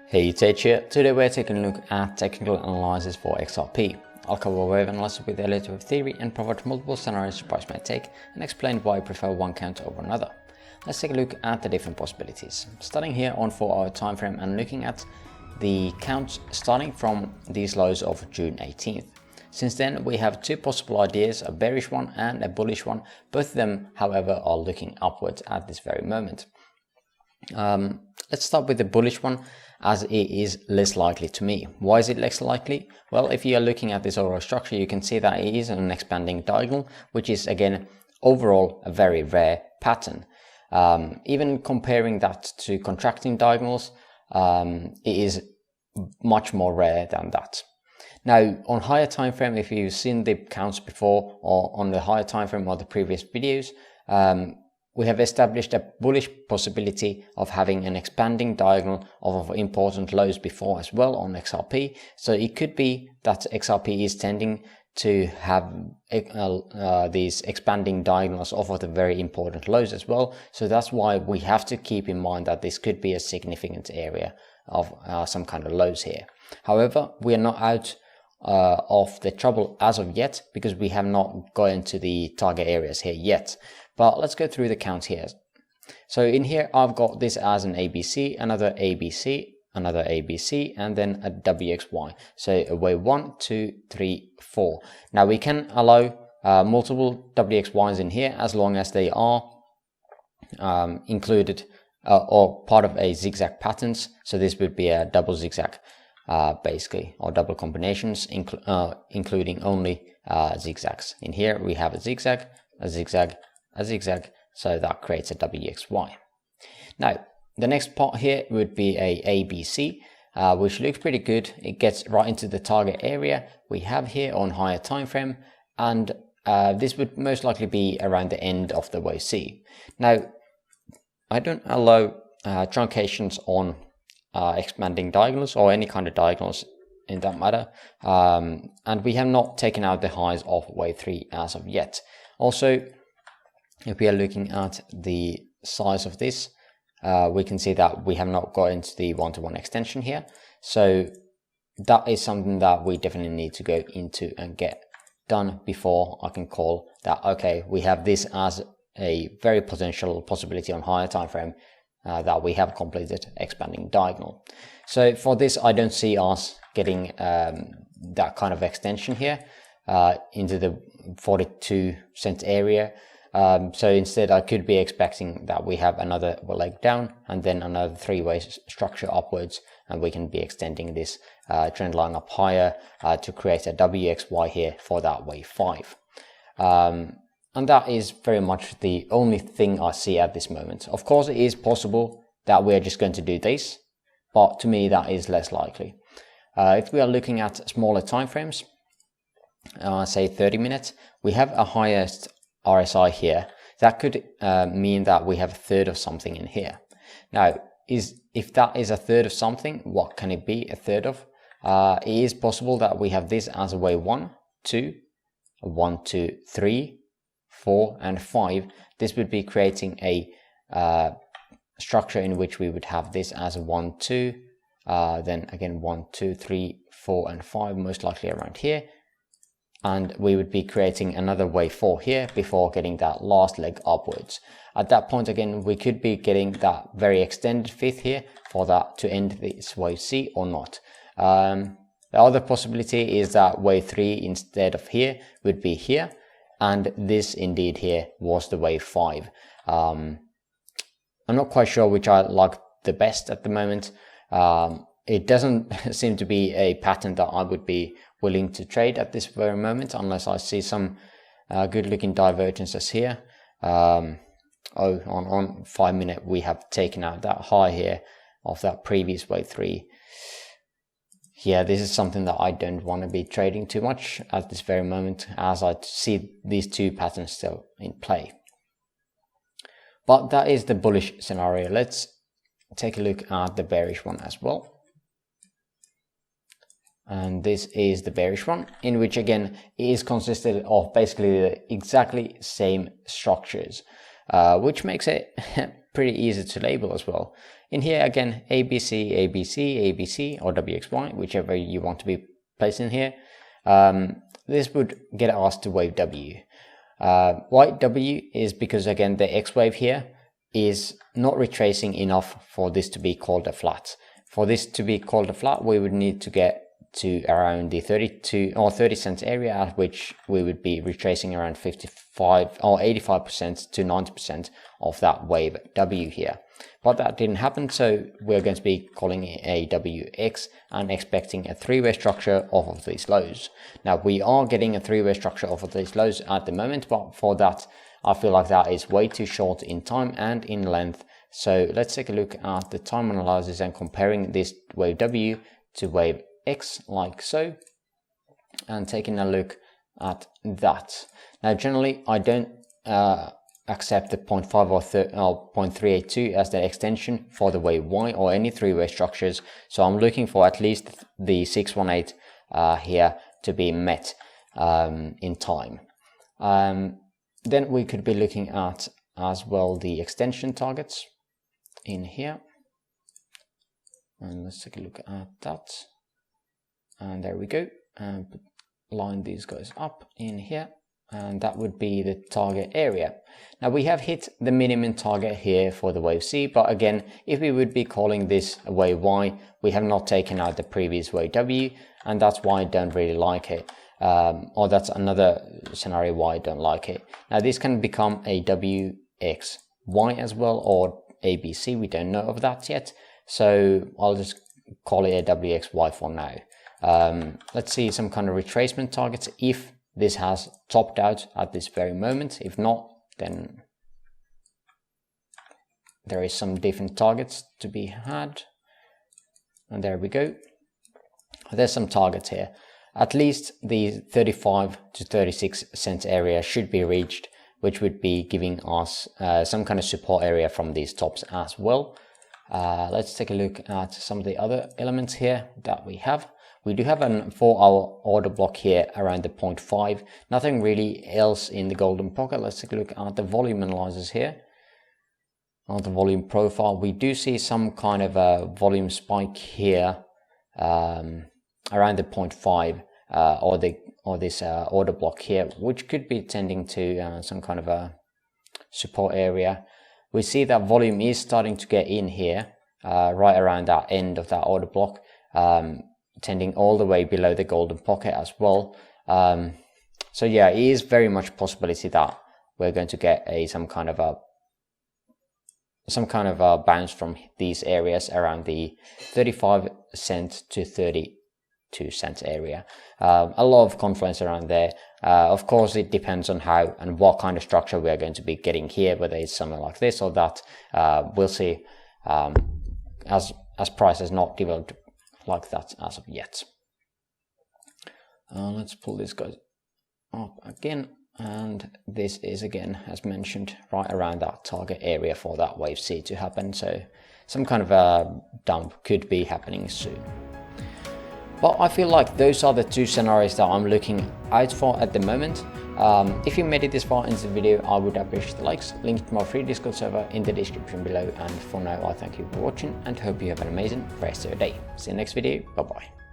Hey, it's Edge here. Today we're taking a look at technical analysis for XRP. I'll cover wave analysis with Elliott Wave theory and provide multiple scenarios price may take and explain why I prefer one count over another. Let's take a look at the different possibilities. Starting here on 4-hour time frame and looking at the counts starting from these lows of June 18th. Since then we have two possible ideas, a bearish one and a bullish one. Both of them, however, are looking upwards at this very moment. Let's start with the bullish one, as it is less likely to me. Why is it less likely? Well, if you are looking at this overall structure, you can see that it is an expanding diagonal, which is again overall a very rare pattern. Even comparing that to contracting diagonals, it is much more rare than that. Now, on higher time frame, if you've seen the counts before or on the higher time frame or the previous videos, we have established a bullish possibility of having an expanding diagonal of important lows before as well on XRP. So it could be that XRP is tending to have these expanding diagonals off of the very important lows as well. So that's why we have to keep in mind that this could be a significant area of some kind of lows here. However, we are not out of the trouble as of yet, because we have not got into the target areas here yet. But let's go through the counts here. So in here I've got this as an ABC, another ABC, another ABC, and then a WXY. So a wave 1, 2, 3, 4. Now we can allow multiple WXYs in here as long as they are included or part of a zigzag patterns. So this would be a double zigzag basically, or double combinations, including only zigzags. In here we have a zigzag, a zigzag, a zigzag, so that creates a WXY. Now the next part here would be a ABC, which looks pretty good. It gets right into the target area we have here on higher time frame, and this would most likely be around the end of the wave C. Now I don't allow truncations on expanding diagonals or any kind of diagonals in that matter, and we have not taken out the highs of wave 3 as of yet. Also, if we are looking at the size of this, we can see that we have not got into the one-to-one extension here. So that is something that we definitely need to go into and get done before I can call that, okay, we have this as a very potential possibility on higher time frame that we have completed expanding diagonal. So for this, I don't see us getting that kind of extension here into the 42 cent area. So instead I could be expecting that we have another leg down and then another three-way structure upwards, and we can be extending this trend line up higher to create a WXY here for that wave 5. And that is very much the only thing I see at this moment. Of course, it is possible that we're just going to do this, but to me that is less likely. If we are looking at smaller time frames, say 30 minutes, we have a highest RSI here. That could mean that we have a third of something in here. Now, if that is a third of something, what can it be a third of? It is possible that we have this as a wave 1, 2, 1, 2, 3, 4, and 5. This would be creating a structure in which we would have this as a 1, 2, then again 1, 2, 3, 4, and 5, most likely around here. And we would be creating another wave 4 here before getting that last leg upwards. At that point again, we could be getting that very extended fifth here for that to end this wave C or not. The other possibility is that wave 3 instead of here would be here, and this indeed here was the wave 5. I'm not quite sure which I like the best at the moment. It doesn't seem to be a pattern that I would be willing to trade at this very moment, unless I see some good looking divergences here. On 5 minute we have taken out that high here of that previous wave 3. Yeah, this is something that I don't want to be trading too much at this very moment, as I see these two patterns still in play. But that is the bullish scenario. Let's take a look at the bearish one as well. And this is the bearish one, in which again it is consisted of basically the exactly same structures, which makes it pretty easy to label as well. In here again, ABC, ABC, ABC, or WXY, whichever you want to be placed in here. This would get us to wave W. Why W is because again the X wave here is not retracing enough for this to be called a flat. For this to be called a flat, we would need to get to around the 32 or 30 cents area, at which we would be retracing around 55 or 85% to 90% of that wave W here. But that didn't happen, so we're going to be calling it a WX and expecting a three-way structure off of these lows. Now we are getting a three-way structure off of these lows at the moment, but for that I feel like that is way too short in time and in length. So let's take a look at the time analysis and comparing this wave W to wave X like so, and taking a look at that. Now generally I don't accept the 0.5 or 0.382 as the extension for the wave Y or any three-way structures, so I'm looking for at least the 618 here to be met in time. Then we could be looking at as well the extension targets in here, and let's take a look at that. And there we go, and line these guys up in here, and that would be the target area. Now we have hit the minimum target here for the wave C, but again, if we would be calling this a wave Y, we have not taken out the previous wave W, and that's why I don't really like it. Or that's another scenario why I don't like it. Now this can become a WXY as well, or ABC, we don't know of that yet, so I'll just call it a WXY for now. Let's see some kind of retracement targets if this has topped out at this very moment. If not, then there is some different targets to be had, and there we go. There's some targets here. At least the 35 to 36 cents area should be reached, which would be giving us some kind of support area from these tops as well. Let's take a look at some of the other elements here that we have. We do have a 4-hour order block here around the 0.5. Nothing really else in the golden pocket. Let's take a look at the volume analysis here. On the volume profile, we do see some kind of a volume spike here around the 0.5 or this order block here, which could be tending to some kind of a support area. We see that volume is starting to get in here right around that end of that order block, tending all the way below the golden pocket as well. So yeah, it is very much a possibility that we're going to get some kind of a bounce from these areas around the 35 cent to 32 cents area. A lot of confluence around there. Of course, it depends on how and what kind of structure we are going to be getting here, whether it's something like this or that. We'll see, as price has not developed like that as of yet. Let's pull this guy up again, and this is again, as mentioned, right around that target area for that wave C to happen, so some kind of a dump could be happening soon. But I feel like those are the two scenarios that I'm looking out for at the moment. If you made it this far into the video, I would appreciate the likes. Link to my free Discord server in the description below. And for now, I thank you for watching and hope you have an amazing rest of your day. See you next video. Bye bye.